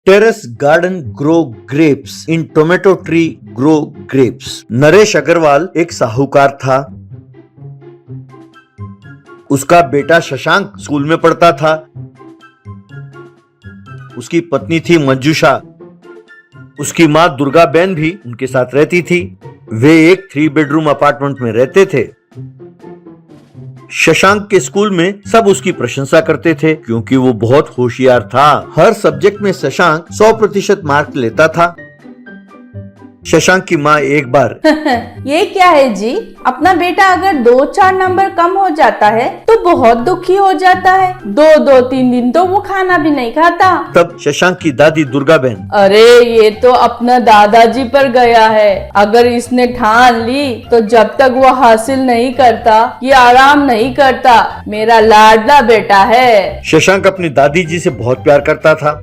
Terrace garden grow grapes in tomato tree grow grapes. Naresh Agarwal एक साहूकार था। उसका बेटा शशांक स्कूल में पढ़ता था। उसकी पत्नी थी मंजूषा। उसकी माँ दुर्गा बहन भी उनके साथ रहती थी। वे एक 3 बेडरूम अपार्टमेंट में रहते थे। शशांक के स्कूल में सब उसकी प्रशंसा करते थे क्योंकि वो बहुत होशियार था। हर सब्जेक्ट में शशांक 100% मार्क लेता था। शशांक की माँ एक बार ये क्या है जी, अपना बेटा अगर 2-4 नंबर कम हो जाता है तो बहुत दुखी हो जाता है। 2-3 दिन तो वो खाना भी नहीं खाता। तब शशांक की दादी दुर्गा बहन, अरे ये तो अपना दादाजी पर गया है। अगर इसने ठान ली तो जब तक वो हासिल नहीं करता ये आराम नहीं करता। मेरा लाडला बेटा है। शशांक अपनी दादी जी से बहुत प्यार करता था।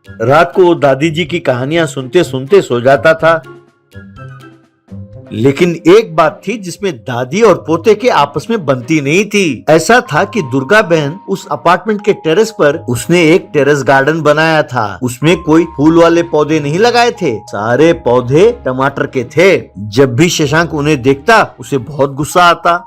रात को वो दादी जी की कहानियां सुनते सुनते सो जाता था। लेकिन एक बात थी जिसमें दादी और पोते के आपस में बनती नहीं थी। ऐसा था कि दुर्गा बहन उस अपार्टमेंट के टेरेस पर उसने एक टेरेस गार्डन बनाया था। उसमें कोई फूल वाले पौधे नहीं लगाए थे। सारे पौधे टमाटर के थे। जब भी शशांक उन्हें देखता उसे बहुत गुस्सा आता।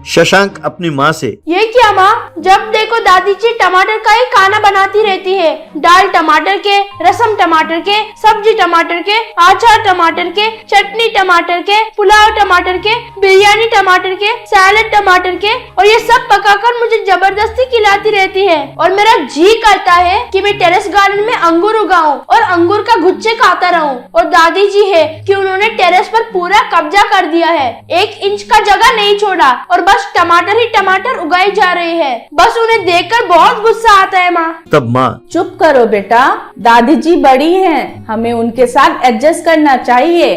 शशांक अपनी माँ से, ये क्या माँ, जब देखो दादी जी टमाटर का ही खाना बनाती रहती है। दाल टमाटर के, रसम टमाटर के, सब्जी टमाटर के, अचार टमाटर के, चटनी टमाटर के, पुलाव टमाटर के, बिरयानी टमाटर के, सैलेड टमाटर के, और ये सब पकाकर मुझे जबरदस्ती खिलाती रहती है। और मेरा जी करता है कि मैं टेरेस गार्डन में अंगूर उगाऊं और अंगूर का गुच्छे खाता रहूं। और दादी जी है कि उन्होंने टेरेस पर पूरा कब्जा कर दिया है। 1 इंच का जगह नहीं छोड़ा और बस टमाटर ही टमाटर उगाए जा रहे हैं। बस उन्हें देखकर बहुत गुस्सा आता है माँ। तब माँ, चुप करो बेटा, दादी जी बड़ी हैं, हमें उनके साथ एडजस्ट करना चाहिए।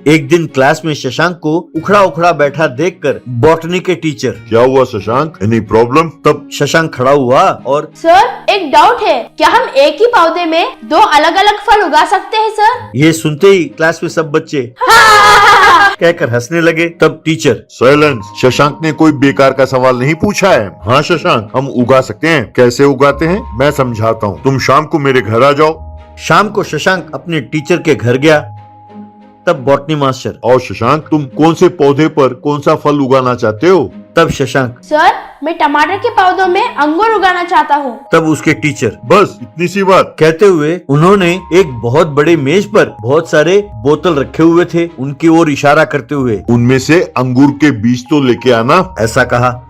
एक दिन क्लास में शशांक को उखड़ा उखड़ा बैठा देखकर बॉटनी के टीचर, क्या हुआ शशांक, एनी प्रॉब्लम? तब शशांक खड़ा हुआ और, सर एक डाउट है, क्या हम एक ही पौधे में 2 अलग अलग फल उगा सकते हैं सर? ये सुनते ही क्लास में सब बच्चे कहकर हंसने लगे। तब टीचर, साइलेंस, शशांक ने कोई बेकार का सवाल नहीं पूछा है। हाँ शशांक, हम उगा सकते हैं। कैसे उगाते हैं मैं समझाता हूँ। तुम शाम को मेरे घर आ जाओ। शाम को शशांक अपने टीचर के घर गया। तब बॉटनी मास्टर, और शशांक, तुम कौन से पौधे पर कौन सा फल उगाना चाहते हो? तब शशांक, सर मैं टमाटर के पौधों में अंगूर उगाना चाहता हूँ। तब उसके टीचर, बस इतनी सी बात। कहते हुए उन्होंने एक बहुत बड़े मेज पर बहुत सारे बोतल रखे हुए थे। उनकी ओर इशारा करते हुए, उनमें से अंगूर के बीज तो लेके आना, ऐसा कहा।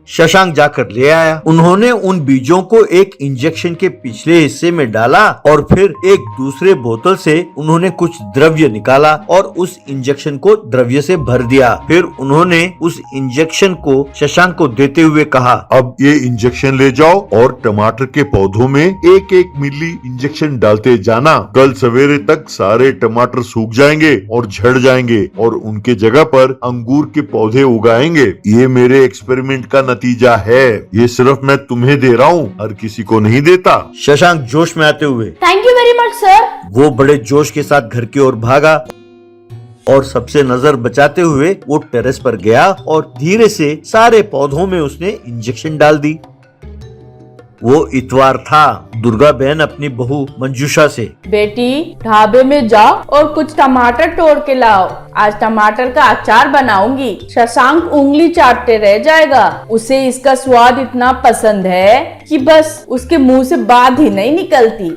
शशांक जाकर ले आया। उन्होंने उन बीजों को एक इंजेक्शन के पिछले हिस्से में डाला और फिर एक दूसरे बोतल से उन्होंने कुछ द्रव्य निकाला और उस इंजेक्शन को द्रव्य से भर दिया। फिर उन्होंने उस इंजेक्शन को शशांक को देते हुए कहा, अब ये इंजेक्शन ले जाओ और टमाटर के पौधों में 1-1 मिली इंजेक्शन डालते जाना। कल सवेरे तक सारे टमाटर सूख जाएंगे और झड़ जाएंगे और उनके जगह पर अंगूर के पौधे उगाएंगे। ये मेरे एक्सपेरिमेंट का नतीजा है। ये सिर्फ मैं तुम्हें दे रहा हूँ, हर किसी को नहीं देता। शशांक जोश में आते हुए, thank you very much sir. वो बड़े जोश के साथ घर की ओर भागा और सबसे नजर बचाते हुए वो टेरेस पर गया और धीरे से सारे पौधों में उसने इंजेक्शन डाल दी। वो इतवार था। दुर्गा बहन अपनी बहू मंजूषा से, बेटी ढाबे में जाओ और कुछ टमाटर तोड़ के लाओ, आज टमाटर का अचार बनाऊंगी। शशांक उंगली चाटते रह जाएगा। उसे इसका स्वाद इतना पसंद है कि बस उसके मुंह से बात ही नहीं निकलती।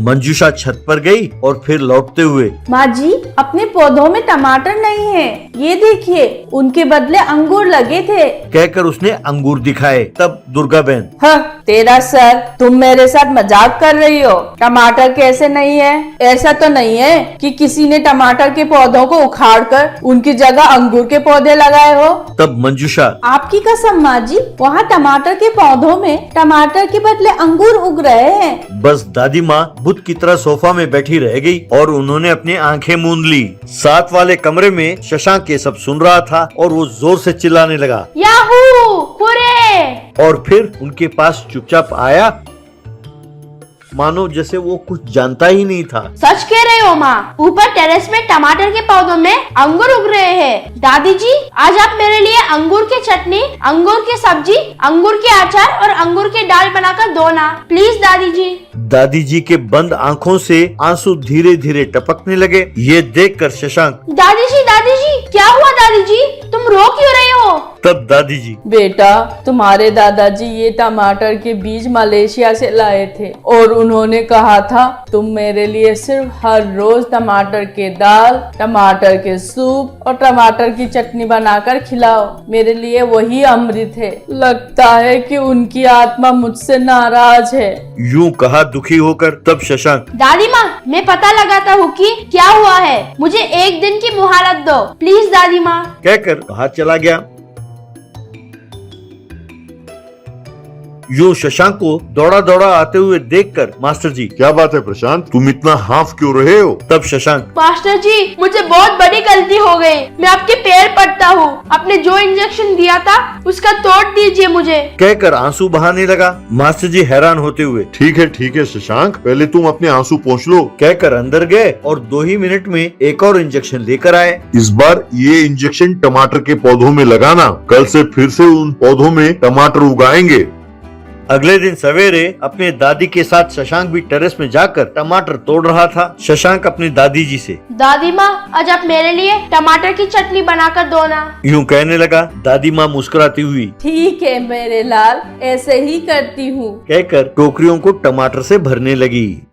मंजूषा छत पर गई और फिर लौटते हुए, माँ जी अपने पौधों में टमाटर नहीं है, ये देखिए उनके बदले अंगूर लगे थे, कहकर उसने अंगूर दिखाए। तब दुर्गा बहन, हाँ तेरा सर, तुम मेरे साथ मजाक कर रही हो। टमाटर कैसे नहीं है? ऐसा तो नहीं है कि किसी ने टमाटर के पौधों को उखाड़कर उनकी जगह अंगूर के पौधे लगाए हो। तब मंजूषा, आपकी कसम माँ जी, वहाँ टमाटर के पौधों में टमाटर के बदले अंगूर उग रहे हैं। बस दादी माँ बुत की तरह सोफा में बैठी रह गई और उन्होंने अपनी आंखें मूंद ली। साथ वाले कमरे में शशांक ये सब सुन रहा था और वो जोर से चिल्लाने लगा, याहू, हुर्रे! और फिर उनके पास चुपचाप आया मानो जैसे वो कुछ जानता ही नहीं था। सच कह रहे हो माँ, ऊपर टेरेस में टमाटर के पौधों में अंगूर उग रहे हैं। दादी जी, आज आप मेरे लिए अंगूर की चटनी, अंगूर की सब्जी, अंगूर के अचार और अंगूर के दाल बनाकर दो ना, प्लीज दादी जी। दादी जी के बंद आंखों से आंसू धीरे धीरे टपकने लगे। ये देखकर शशांक, दादी जी, क्या हुआ दादी जी, तुम रो क्यों रहे हो? तब दादी जी, बेटा, तुम्हारे दादाजी ये टमाटर के बीज मलेशिया से लाए थे और उन्होंने कहा था तुम मेरे लिए सिर्फ हर रोज टमाटर के दाल, टमाटर के सूप और टमाटर की चटनी बनाकर खिलाओ। मेरे लिए वही अमृत है। लगता है कि उनकी आत्मा मुझसे नाराज है। यूं कहा दुखी होकर। तब शशांक, दादी माँ, मैं पता लगाता हूँ कि क्या हुआ है, मुझे एक दिन की मोहलत दो प्लीज दादी माँ। कहकर बाहर चला गया। यूं शशांक को दौड़ा दौड़ा आते हुए देखकर मास्टर जी, क्या बात है प्रशांत, तुम इतना हाफ क्यों रहे हो? तब शशांक, मास्टर जी, मुझे बहुत बड़ी गलती हो गई, मैं आपके पैर पड़ता हूँ, आपने जो इंजेक्शन दिया था उसका तोड़ दीजिए मुझे। कहकर आंसू बहाने लगा। मास्टर जी हैरान होते हुए, ठीक है शशांक, पहले तुम अपने आंसू पोंछ लो। कहकर अंदर गए और 2 ही मिनट में एक और इंजेक्शन लेकर आए। इस बार ये इंजेक्शन टमाटर के पौधों में लगाना, कल से फिर से उन पौधों में टमाटर उगाएंगे। अगले दिन सवेरे अपने दादी के साथ शशांक भी टेरेस में जाकर टमाटर तोड़ रहा था। शशांक अपनी दादी जी से, दादी माँ, आज आप मेरे लिए टमाटर की चटनी बनाकर दो ना। यूं कहने लगा। दादी माँ मुस्कुराती हुई ठीक है मेरे लाल, ऐसे ही करती हूँ। कहकर टोकरियों को टमाटर से भरने लगी।